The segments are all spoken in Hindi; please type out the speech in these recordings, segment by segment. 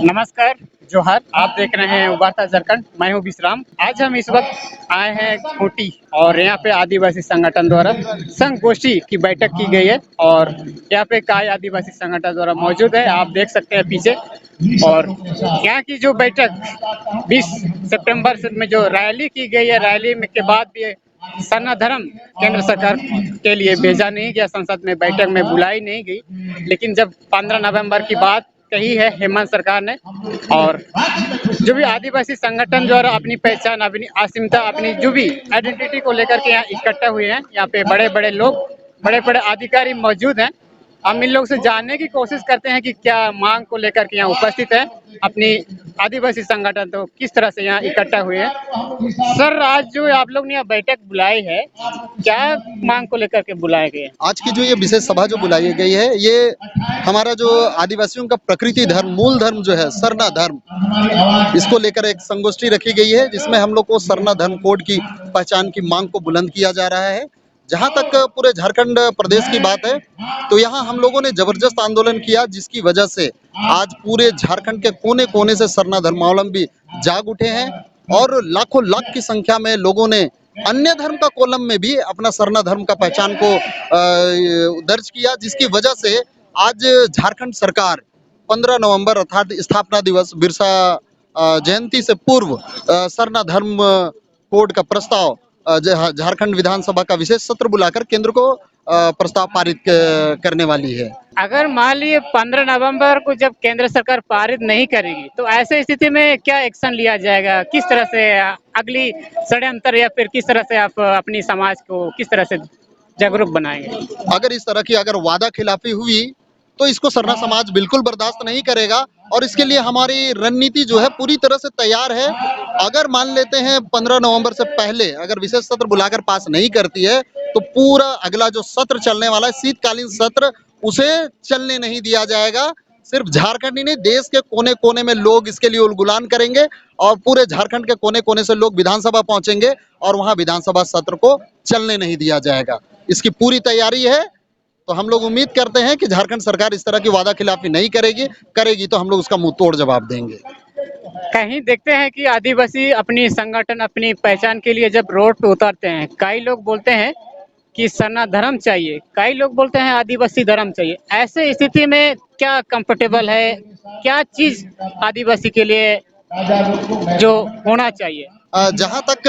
नमस्कार, जोहार। आप देख रहे हैं वार्ता झारखंड। मैं हूं विश्राम। आज हम इस वक्त आए हैं खूंटी और यहाँ पे आदिवासी संगठन द्वारा संगोष्ठी की बैठक की गई है और यहाँ पे काय आदिवासी संगठन द्वारा मौजूद है। आप देख सकते हैं पीछे। और यहाँ की जो बैठक 20 सितंबर में जो रैली की गई है, रैली में के बाद भी सरना धर्म केंद्र सरकार के लिए भेजा नहीं गया, संसद में बैठक में बुलाई नहीं गई। लेकिन जब 15 नवंबर की बात कही है हेमंत सरकार ने, और जो भी आदिवासी संगठन द्वारा अपनी पहचान, अपनी अस्मिता, अपनी जो भी आइडेंटिटी को लेकर के यहाँ इकट्ठा हुए हैं, यहाँ पे बड़े बड़े लोग, बड़े बड़े अधिकारी मौजूद हैं। हम इन लोग से जानने की कोशिश करते हैं कि क्या मांग को लेकर के यहाँ उपस्थित है, अपनी आदिवासी संगठन तो किस तरह से यहाँ इकट्ठा हुए हैं। सर, आज जो आप लोग ने यहाँ बैठक बुलाई है, क्या मांग को लेकर के बुलाए गए हैं? आज की जो ये विशेष सभा जो बुलाई गई है, ये हमारा जो आदिवासियों का प्रकृति धर्म, मूल धर्म जो है सरना धर्म, इसको लेकर एक संगोष्ठी रखी गई है, जिसमें हम लोग को सरना धर्म कोड की पहचान की मांग को बुलंद किया जा रहा है। जहां तक पूरे झारखंड प्रदेश की बात है, तो यहाँ हम लोगों ने जबरदस्त आंदोलन किया, जिसकी वजह से आज पूरे झारखंड के कोने कोने से सरना धर्मावलंबी जाग उठे हैं और लाखों लाख की संख्या में लोगों ने अन्य धर्म का कॉलम में भी अपना सरना धर्म का पहचान को दर्ज किया, जिसकी वजह से आज झारखंड सरकार 15 नवंबर अर्थात स्थापना दिवस बिरसा जयंती से पूर्व सरना धर्म कोड का प्रस्ताव झारखंड विधानसभा का विशेष सत्र बुलाकर केंद्र को प्रस्ताव पारित करने वाली है। अगर मान लीजिए 15 नवंबर को जब केंद्र सरकार पारित नहीं करेगी, तो ऐसे स्थिति में क्या एक्शन लिया जाएगा? किस तरह से अगली षड्यंत्र, या फिर किस तरह से आप अपनी समाज को किस तरह से जागरूक बनाएंगे? अगर इस तरह की अगर वादा खिलाफी हुई तो इसको सरना समाज बिल्कुल बर्दाश्त नहीं करेगा और इसके लिए हमारी रणनीति जो है पूरी तरह से तैयार है। अगर मान लेते हैं 15 नवंबर से पहले अगर विशेष सत्र बुलाकर पास नहीं करती है, तो पूरा अगला जो सत्र चलने वाला है, शीतकालीन सत्र, उसे चलने नहीं दिया जाएगा। सिर्फ झारखंड ही नहीं, देश के कोने कोने में लोग इसके लिए उलगुलान करेंगे और पूरे झारखंड के कोने कोने से लोग विधानसभा पहुंचेंगे और वहां विधानसभा सत्र को चलने नहीं दिया जाएगा। इसकी पूरी तैयारी है। तो हम लोग उम्मीद करते हैं कि झारखंड सरकार इस तरह की वादा खिलाफी नहीं करेगी तो हम लोग उसका मुंह तोड़ जवाब देंगे। कहीं देखते हैं कि आदिवासी अपनी संगठन, अपनी पहचान के लिए जब रोड पे उतरते हैं, कई लोग बोलते हैं कि सरना धर्म चाहिए, कई लोग बोलते हैं आदिवासी धर्म चाहिए। ऐसे स्थिति में क्या कंफर्टेबल है, क्या चीज आदिवासी के लिए जो होना चाहिए? जहां तक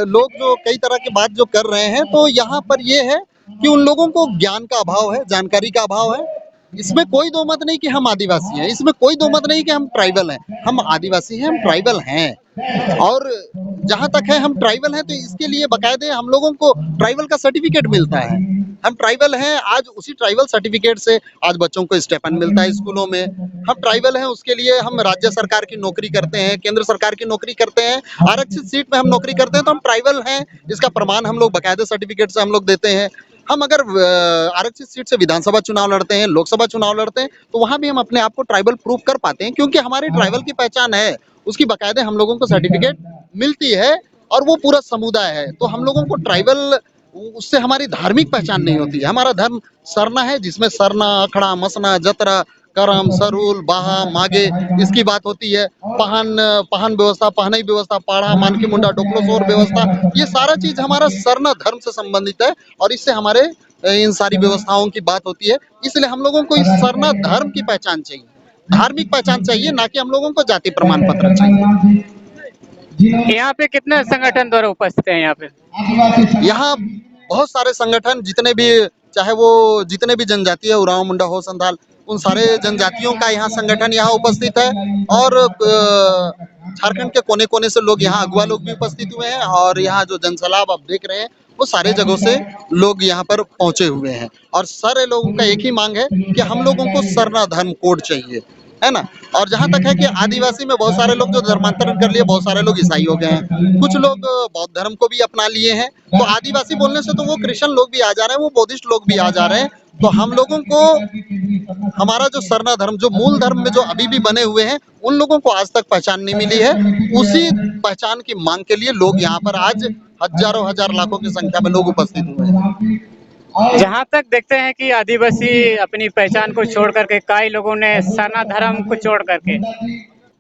लोग जो कई तरह की बात जो कर रहे हैं, तो यहाँ पर ये है कि उन लोगों को ज्ञान का अभाव है, जानकारी का अभाव है। इसमें कोई दो मत नहीं कि हम आदिवासी हैं, इसमें कोई दो मत नहीं कि हम ट्राइबल हैं। हम आदिवासी हैं, हम ट्राइबल हैं। और जहां तक है हम ट्राइबल हैं, तो इसके लिए बाकायदे हम लोगों को ट्राइबल का सर्टिफिकेट मिलता है। हम ट्राइबल हैं, आज उसी ट्राइबल सर्टिफिकेट से आज बच्चों को स्टेपन मिलता है स्कूलों में। हम ट्राइबल हैं, उसके लिए हम राज्य सरकार की नौकरी करते हैं, केंद्र सरकार की नौकरी करते हैं, आरक्षित सीट में हम नौकरी करते हैं, तो हम ट्राइबल हैं। इसका प्रमाण हम लोग बाकायदे सर्टिफिकेट से हम लोग देते हैं। हम अगर आरक्षित सीट से विधानसभा चुनाव लड़ते हैं, लोकसभा चुनाव लड़ते हैं, तो वहां भी हम अपने आप को ट्राइबल प्रूव कर पाते हैं, क्योंकि हमारी ट्राइबल की पहचान है, उसकी बाकायदे हम लोगों को सर्टिफिकेट मिलती है और वो पूरा समुदाय है। तो हम लोगों को ट्राइबल, उससे हमारी धार्मिक पहचान नहीं होती है। हमारा धर्म सरना है, जिसमें सरना, अखड़ा, मसना, जतरा, करम, सरूल, बाहा, मागे, इसकी बात होती है। पहन व्यवस्था, पहनई व्यवस्था, पाढ़ा, मानकी मुंडा, डोकलोसोर व्यवस्था, ये सारा चीज हमारा सरना धर्म से संबंधित है और इससे हमारे इन सारी व्यवस्थाओं की बात होती है। इसलिए हम लोगों को इस सरना धर्म की पहचान चाहिए, धार्मिक पहचान चाहिए, ना कि हम लोगों को जाति प्रमाण पत्र चाहिए। यहाँ पे कितने संगठन द्वारा उपस्थित है? यहाँ पे यहाँ बहुत सारे संगठन, जितने भी, चाहे वो जितने भी जनजाति है, उरांव, मुंडा हो, संथाल, उन सारे जनजातियों का यहाँ संगठन यहाँ उपस्थित है और झारखंड के कोने कोने से लोग यहाँ, अगुआ लोग भी उपस्थित हुए हैं और यहाँ जो जनसैलाब आप देख रहे हैं, वो सारे जगहों से लोग यहाँ पर पहुंचे हुए हैं और सारे लोगों का एक ही मांग है कि हम लोगों को सरना धर्म कोड चाहिए, है ना। और जहां तक है कि आदिवासी में बहुत सारे लोग जो धर्मांतरण कर लिए, बहुत सारे लोग ईसाई हो गए हैं, कुछ लोग बौद्ध धर्म को भी अपना लिए हैं। तो आदिवासी बोलने से तो वो क्रिश्चियन लोग भी आ जा रहे हैं, वो बौद्धिस्ट लोग भी आ जा रहे हैं। तो हम लोगों को हमारा जो सरना धर्म, जो मूल धर्म में जो अभी भी बने हुए हैं, उन लोगों को आज तक पहचान नहीं मिली है। उसी पहचान की मांग के लिए लोग यहाँ पर आज हजारों हजार लाखों की संख्या में लोग उपस्थित हुए हैं। जहाँ तक देखते हैं कि आदिवासी अपनी पहचान को छोड़ करके कई लोगों ने सनातन धर्म को छोड़ करके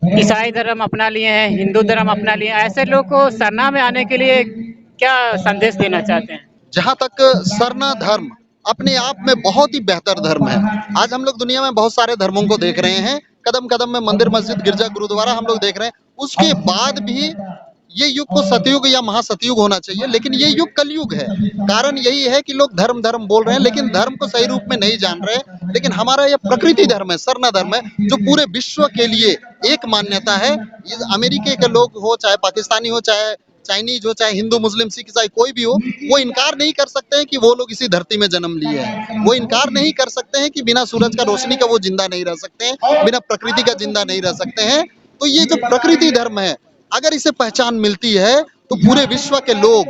ईसाई धर्म अपना लिए हैं, हिंदू धर्म अपना लिए हैं। ऐसे लोग को सरना में आने के लिए क्या संदेश देना चाहते हैं? जहाँ तक सरना धर्म अपने आप में बहुत ही बेहतर धर्म है। आज हम लोग दुनिया में बहुत सारे धर्मों को देख रहे हैं, कदम कदम में मंदिर मस्जिद गिरजा गुरुद्वारा हम लोग देख रहे हैं। उसके बाद भी ये युग को सतयुग या महासतयुग होना चाहिए, लेकिन ये युग कलयुग है। कारण यही है कि लोग धर्म धर्म बोल रहे हैं, लेकिन धर्म को सही रूप में नहीं जान रहे। लेकिन हमारा ये प्रकृति धर्म है, सरना धर्म है, जो पूरे विश्व के लिए एक मान्यता है। अमेरिका के लोग हो, चाहे पाकिस्तानी हो, चाहे चाइनीज हो, चाहे हिंदू मुस्लिम सिख ईसाई कोई भी हो, वो इनकार नहीं कर सकते हैं कि वो लोग इसी धरती में जन्म लिए हैं। वो इनकार नहीं कर सकते हैं कि बिना सूरज का रोशनी का वो जिंदा नहीं रह सकते हैं, बिना प्रकृति का जिंदा नहीं रह सकते हैं। तो ये जो प्रकृति धर्म है, अगर इसे पहचान मिलती है तो पूरे विश्व के लोग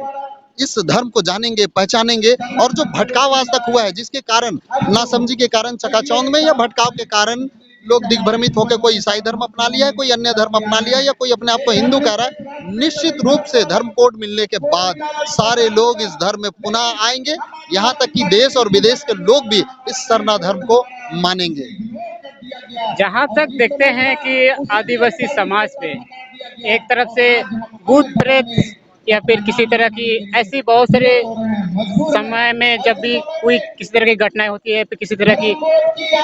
इस धर्म को जानेंगे, पहचानेंगे। और जो भटकाव आज तक हुआ है, जिसके कारण नासमझी के कारण चकाचौंध में या भटकाव के कारण लोग दिग्भ्रमित होकर कोई ईसाई धर्म अपना लिया है, कोई अन्य धर्म अपना लिया है, या कोई अपने आप को हिंदू कह रहा है, निश्चित रूप से धर्म कोड मिलने के बाद सारे लोग इस धर्म में पुनः आएंगे। यहाँ तक कि देश और विदेश के लोग भी इस सरना धर्म को मानेंगे। जहाँ तक देखते हैं कि आदिवासी समाज पे एक तरफ से भूत प्रेत या फिर किसी तरह की ऐसी बहुत सारे समय में जब भी कोई किसी तरह की घटनाएं होती है, फिर किसी तरह की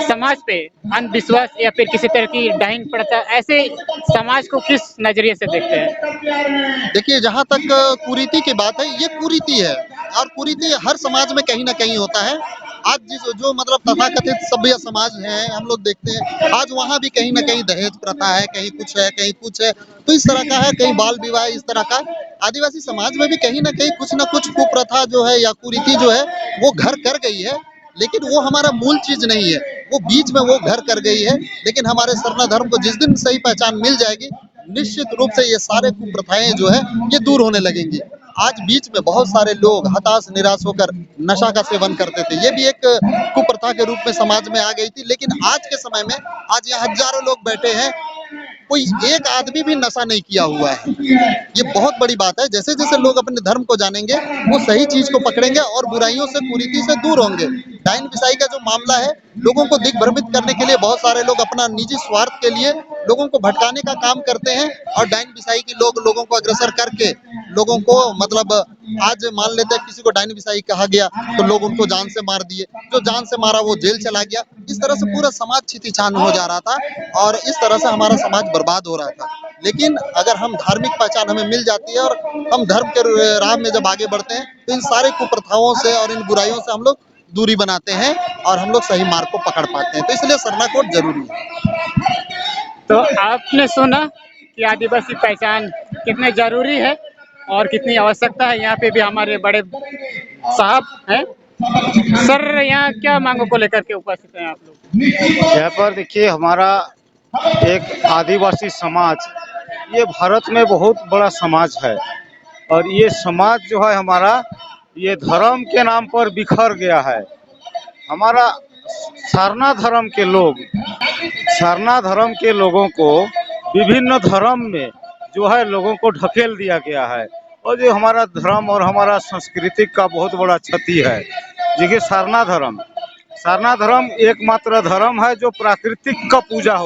समाज पे अंधविश्वास या फिर किसी तरह की डाहिंग प्रथा, ऐसे समाज को किस नजरिए से देखते हैं? देखिए, जहाँ तक कुरीति की बात है, ये कुरीति है और कुरीति हर समाज में कहीं ना कहीं होता है। आज जो मतलब तथाकथित सभ्य समाज है, हम लोग देखते हैं आज वहाँ भी कहीं ना कहीं दहेज प्रथा है, कहीं कुछ है, कहीं कुछ है। तो इस तरह का है, कहीं बाल विवाह इस तरह का। आदिवासी समाज में भी कहीं ना कुछ कुप्रथा जो है या कुरीति जो है वो घर कर गई है, लेकिन वो हमारा मूल चीज नहीं है। वो बीच में वो घर कर गई है, लेकिन हमारे सरना धर्म को जिस दिन सही पहचान मिल जाएगी, निश्चित रूप से ये सारे कुप्रथाएं जो है ये दूर होने लगेंगी। आज बीच में बहुत सारे लोग हताश निराश होकर नशा का सेवन करते थे, ये भी एक कुप्रथा के रूप में समाज में आ गई थी। लेकिन आज के समय में आज यहाँ हजारों लोग बैठे हैं, कोई एक आदमी भी नशा नहीं किया हुआ है। ये बहुत बड़ी बात है। जैसे जैसे लोग अपने धर्म को जानेंगे, वो सही चीज को पकड़ेंगे और बुराइयों से कुरीति से दूर होंगे। डायन बिसाई का जो मामला है, लोगों को दिग्भ्रमित करने के लिए बहुत सारे लोग अपना निजी स्वार्थ के लिए लोगों को भटकाने का काम करते हैं। और डायन बिसाई के लोगों को अग्रसर करके लोगों को मतलब आज मान लेते हैं किसी को डायन बिसाई कहा गया तो लोग उनको जान से मार दिए, जो जान से मारा वो जेल चला गया। इस तरह से पूरा समाज छितिछान हो जा रहा था और इस तरह से हमारा समाज बर्बाद हो रहा था। लेकिन अगर हम धार्मिक पहचान हमें मिल जाती है और हम धर्म के राह में जब आगे बढ़ते हैं, तो इन सारे कुप्रथाओं से और इन बुराइयों से हम लोग दूरी बनाते हैं और हम लोग सही मार्ग को पकड़ पाते हैं। तो इसलिए सरना कोड जरूरी है। तो आपने सुना कि आदिवासी पहचान कितने जरूरी है और कितनी आवश्यकता है। यहाँ पे भी हमारे बड़े साहब हैं। सर, यहाँ क्या मांगों को लेकर के उपस्थित हैं आप लोग? यहाँ पर देखिए, हमारा एक आदिवासी समाज ये भारत में बहुत बड़ा समाज है और ये समाज जो है हमारा, ये धर्म के नाम पर बिखर गया है। हमारा सरना धर्म के लोग, सरना धर्म के लोगों को विभिन्न धर्म में जो है लोगों को ढकेल दिया गया है और जो हमारा धर्म और हमारा संस्कृति का बहुत बड़ा क्षति है। देखिए, सरना धर्म एकमात्र धर्म है जो प्राकृतिक का पूजा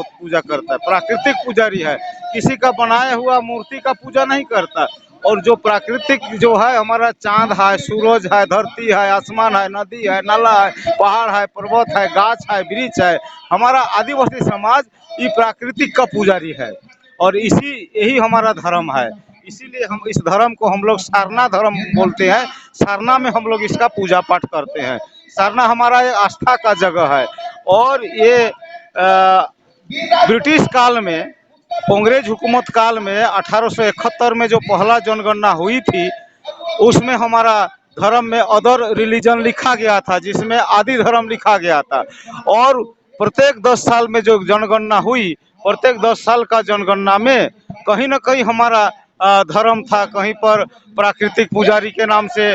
करता है, प्राकृतिक पुजारी है। किसी का बनाया हुआ मूर्ति का पूजा नहीं करता। और जो प्राकृतिक जो है हमारा चांद है, सूरज है, धरती है, आसमान है, नदी है, नाला है, पहाड़ है, पर्वत है, गाछ है, वृक्ष है, हमारा आदिवासी समाज ये प्राकृतिक का पुजारी है और यही हमारा धर्म है। इसीलिए हम इस धर्म को हम लोग सरना धर्म बोलते हैं। सरना में हम लोग इसका पूजा पाठ करते हैं। सरना हमारा एक आस्था का जगह है और ये ब्रिटिश काल में, अंग्रेज हुकूमत काल में 1871 में जो पहला जनगणना हुई थी, उसमें हमारा धर्म में अदर रिलीजन लिखा गया था, जिसमें आदि धर्म लिखा गया था। और प्रत्येक 10 साल में जो जनगणना हुई, प्रत्येक 10 साल का जनगणना में कहीं ना कहीं हमारा धर्म था। कहीं पर प्राकृतिक पुजारी के नाम से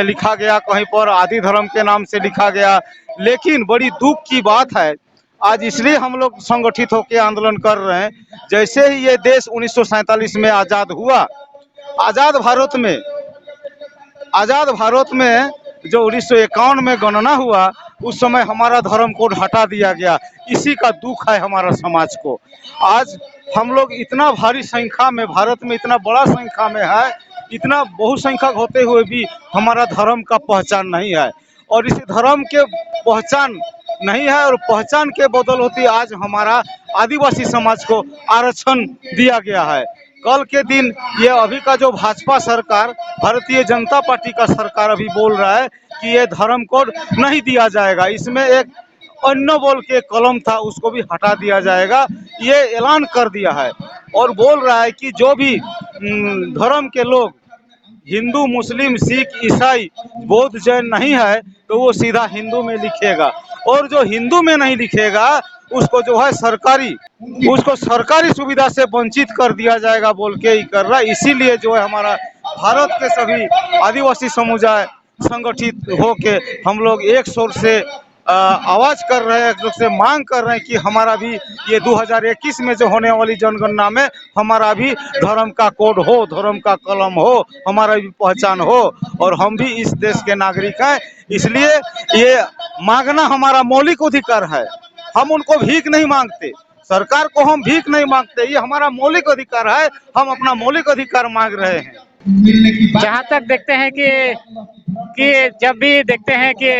लिखा गया, कहीं पर आदि धर्म के नाम से लिखा गया। लेकिन बड़ी दुख की बात है, आज इसलिए हम लोग संगठित होकर आंदोलन कर रहे हैं। जैसे ही ये देश 1947 में आज़ाद हुआ, आज़ाद भारत में जो 1951 में गणना हुआ उस समय हमारा धर्म कोड हटा दिया गया। इसी का दुख है हमारा समाज को। आज हम लोग इतना भारी संख्या में, भारत में इतना बड़ा संख्या में है, इतना बहुसंख्यक होते हुए भी हमारा धर्म का पहचान नहीं है। और इस धर्म के पहचान नहीं है और पहचान के बदल होती आज हमारा आदिवासी समाज को आरक्षण दिया गया है। कल के दिन ये अभी का जो भाजपा सरकार, भारतीय जनता पार्टी का सरकार अभी बोल रहा है कि ये धर्म कोड नहीं दिया जाएगा, इसमें एक अन्य बोल के कलम था उसको भी हटा दिया जाएगा, ये ऐलान कर दिया है। और बोल रहा है कि जो भी धर्म के लोग हिंदू, मुस्लिम, सिख, ईसाई, बौद्ध, जैन नहीं है तो वो सीधा हिंदू में लिखेगा, और जो हिंदू में नहीं लिखेगा उसको जो है सरकारी सुविधा से वंचित कर दिया जाएगा बोल के ही कर रहा है। इसीलिए जो है हमारा भारत के सभी आदिवासी समुदाय संगठित होके हम लोग एक स्वर से आवाज कर रहे हैं, एक रूप से मांग कर रहे हैं कि हमारा भी ये 2021 में जो होने वाली जनगणना में हमारा भी धर्म का कोड हो, धर्म का कलम हो, हमारा भी पहचान हो, और हम भी इस देश के नागरिक हैं। इसलिए ये मांगना हमारा मौलिक अधिकार है। हम उनको भीख नहीं मांगते, सरकार को हम भीख नहीं मांगते, ये हमारा मौलिक अधिकार है। हम अपना मौलिक अधिकार मांग रहे हैं। जहाँ तक देखते हैं कि जब भी देखते हैं कि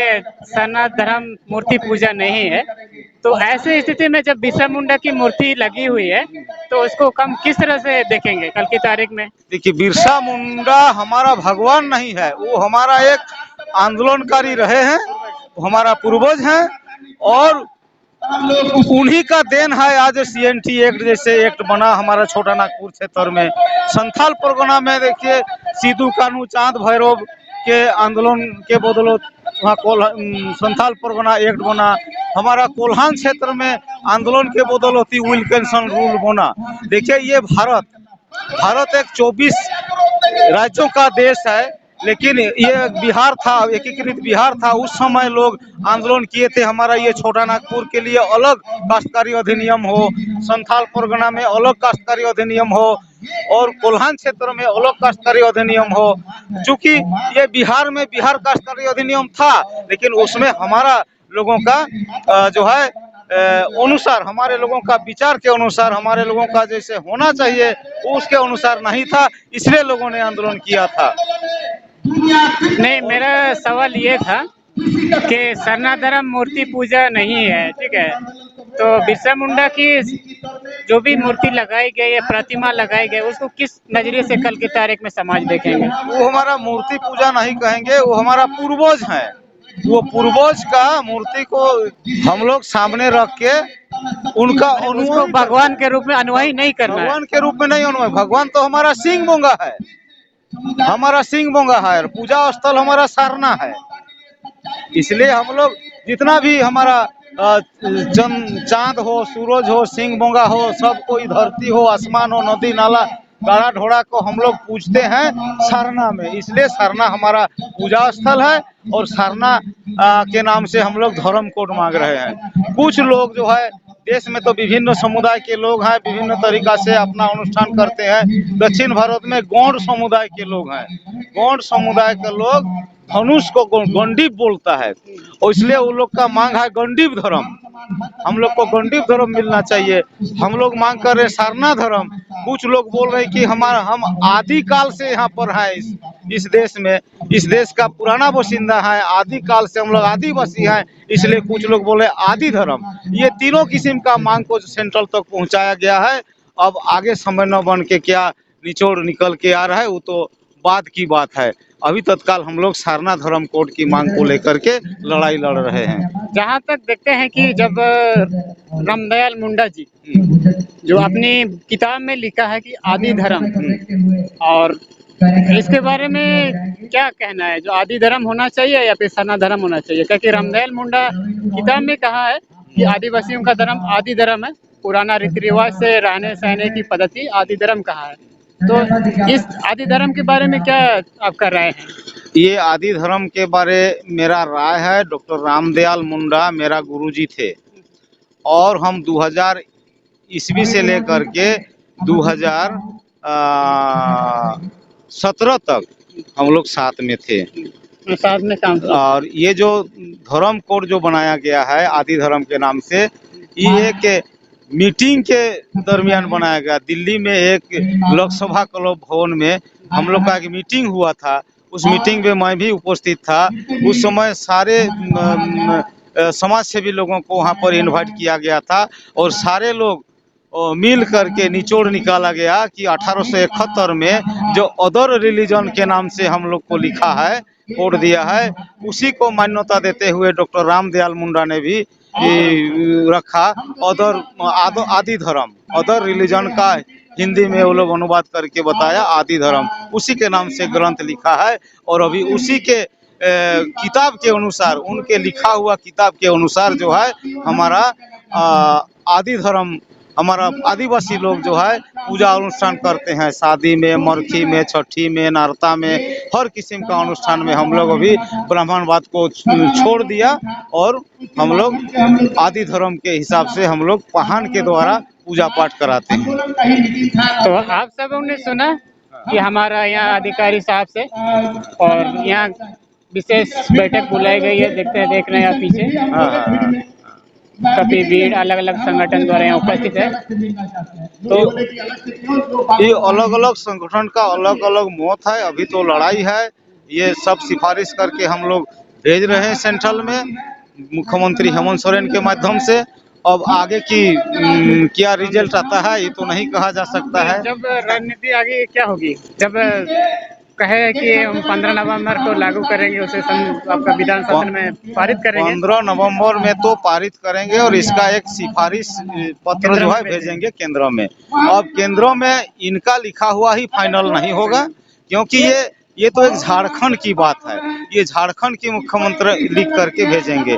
सनातन धर्म मूर्ति पूजा नहीं है, तो ऐसी स्थिति में जब बिरसा मुंडा की मूर्ति लगी हुई है तो उसको हम किस तरह से देखेंगे कल की तारीख में? देखिए, बिरसा मुंडा हमारा भगवान नहीं है, वो हमारा एक आंदोलनकारी रहे हैं, वो हमारा पूर्वज हैं, और उन्हीं का देन है आज CNT एक्ट जैसे एक्ट बना हमारा छोटा नागपुर क्षेत्र में। संथाल परगना में देखिए सिद्धू कानू चांद भैरव के आंदोलन के बदौलत वहाँ संथाल परगना एक्ट बना। हमारा कोल्हान क्षेत्र में आंदोलन के बदौलत विल्किंसन रूल बना। देखिए, ये भारत एक 24 राज्यों का देश है, लेकिन ये बिहार था, एकीकृत बिहार था। उस समय लोग आंदोलन किए थे हमारा ये छोटा नागपुर के लिए अलग काश्तकारी अधिनियम हो, संथाल परगना में अलग काश्तकारी अधिनियम हो, और कोल्हान क्षेत्र में अलग काश्तकारी अधिनियम हो। चूंकि ये बिहार में बिहार काश्तकारी अधिनियम था, लेकिन उसमें हमारा लोगों का जो है अनुसार, हमारे लोगों का विचार के अनुसार, हमारे लोगों का जैसे होना चाहिए उसके अनुसार नहीं था, इसलिए लोगों ने आंदोलन किया था। नहीं, मेरा सवाल ये था कि सनातन धर्म मूर्ति पूजा नहीं है, ठीक है, तो बिरसा मुंडा की जो भी मूर्ति लगाई गई है, प्रतिमा लगाई गई, उसको किस नजरिए से कल की तारीख में समाज देखेंगे? वो हमारा मूर्ति पूजा नहीं कहेंगे, वो हमारा पूर्वज है। वो पूर्वज का मूर्ति को हम लोग सामने रख के उनका उसको भगवान के रूप में अनुयायी नहीं करना है। भगवान के रूप में नहीं अनुयायी, भगवान तो हमारा सिंह बोंगा है, हमारा सिंह बोंगा है, पूजा स्थल हमारा सारना है। इसलिए हम लोग जितना भी हमारा चांद हो, सूरज हो, सिंह बोंगा हो, सब कोई धरती हो, आसमान हो, नदी नाला, गाड़ा ढोड़ा को हम लोग पूजते हैं सारना में। इसलिए सारना हमारा पूजा स्थल है, और सारना के नाम से हम लोग धर्म कोड मांग रहे हैं। कुछ लोग जो है देश में तो विभिन्न समुदाय के लोग हैं, विभिन्न तरीका से अपना अनुष्ठान करते हैं। दक्षिण भारत में गौड़ समुदाय के लोग हैं, गौड़ समुदाय के लोग धनुष को गंडीव बोलता है, और इसलिए उन लोग का मांग है गंडीव धर्म। हम लोग को गंडीव धर्म मिलना चाहिए। हम लोग मांग कर रहे सारना धर्म। कुछ लोग बोल रहे हैं कि हम आदि काल से यहाँ पर है, इस देश में, इस देश का पुराना बासिंदा है, आदि काल से हम लोग आदिवासी हैं, इसलिए कुछ लोग बोले आदि धर्म। ये तीनों किस्म का मांग को सेंट्रल तक पहुंचाया गया है। अब आगे समय न बन के क्या निचोड़ निकल के आ रहा है वो तो बाद की बात है। अभी तत्काल हम लोग सारना धर्म कोड की मांग को लेकर के लड़ाई लड़ रहे हैं। जहाँ तक देखते हैं कि जब रामदयाल मुंडा जी जो अपनी किताब में लिखा है कि आदि धर्म, और इसके बारे में क्या कहना है, जो आदि धर्म होना चाहिए या फिर सनातन धर्म होना चाहिए? क्योंकि रामदयाल मुंडा किताब में कहा है कि आदिवासियों का धर्म आदि धर्म है, पुराना रीति रिवाज से रहने सहने की पद्धति आदि धर्म कहा है। तो इस आदि धर्म के बारे में क्या आपका राय है? ये आदि धर्म के बारे मेरा राय है, डॉक्टर रामदयाल मुंडा मेरा गुरुजी थे, और हम 2000 ईस्वी से लेकर के 2017 तक हम लोग साथ में थे। साथ में काम किया। और ये जो धर्म कोड जो बनाया गया है आदि धर्म के नाम से, ये एक मीटिंग के दरमियान बनाया गया। दिल्ली में एक लोकसभा क्लब भवन में हम लोग का एक मीटिंग हुआ था। उस मीटिंग में मैं भी उपस्थित था। उस समय सारे समाज सेवी लोगों को वहाँ पर इनवाइट किया गया था और सारे लोग मिल करके निचोड़ निकाला गया कि 1871 में जो अदर रिलीजन के नाम से हम लोग को लिखा है, कोड दिया है, उसी को मान्यता देते हुए डॉक्टर रामदयाल मुंडा ने भी रखा आदि धर्म। अदर रिलीजन का हिंदी में वो लोग अनुवाद करके बताया आदि धर्म, उसी के नाम से ग्रंथ लिखा है। और अभी उसी के किताब के अनुसार, उनके लिखा हुआ किताब के अनुसार जो है हमारा आदि धर्म, हमारा आदिवासी लोग जो है पूजा अनुष्ठान करते हैं। शादी में, मरखी में, छठी में, नारता में, हर किस्म का अनुष्ठान में हम लोग अभी ब्राह्मणवाद को छोड़ दिया और हम लोग आदि धर्म के हिसाब से हम लोग पाहन के द्वारा पूजा पाठ कराते हैं। तो आप सब ने सुना कि हमारा यहाँ अधिकारी साहब से और यहाँ विशेष बैठक बुलाई गई है। देख रहे हैं आप पीछे काफी भीड़ अलग अलग संगठन द्वारा यहाँ उपस्थित है। तो ये अलग अलग संगठन का अलग अलग मत है। अभी तो लड़ाई है, ये सब सिफारिश करके हम लोग भेज रहे हैं सेंट्रल में मुख्यमंत्री हेमंत सोरेन के माध्यम से। अब आगे की क्या रिजल्ट आता है ये तो नहीं कहा जा सकता है। जब रणनीति आगे क्या होगी, जब कहे कि हम 15 नवंबर को लागू करेंगे, उसे आपका विधान सदन में पारित करेंगे। 15 नवंबर में तो पारित करेंगे और इसका एक सिफारिश पत्र जो है भेजेंगे केंद्र में। अब केंद्रों में इनका लिखा हुआ ही फाइनल नहीं होगा, क्योंकि ये तो एक झारखंड की बात है। ये झारखंड के मुख्यमंत्री लिख करके भेजेंगे।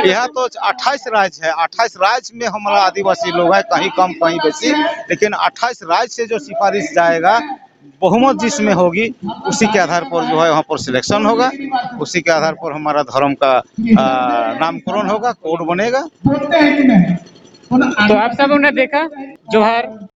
यह तो 28 राज्य है, 28 राज्य में हमारा आदिवासी लोग है, कहीं कम कहीं बेसी, लेकिन 28 राज्य से जो सिफारिश जाएगा, बहुमत जिसमें होगी उसी के आधार पर जो है वहाँ पर सिलेक्शन होगा। उसी के आधार पर हमारा धर्म का नामकरण होगा, कोड बनेगा। तो आप सब ने देखा जोहार।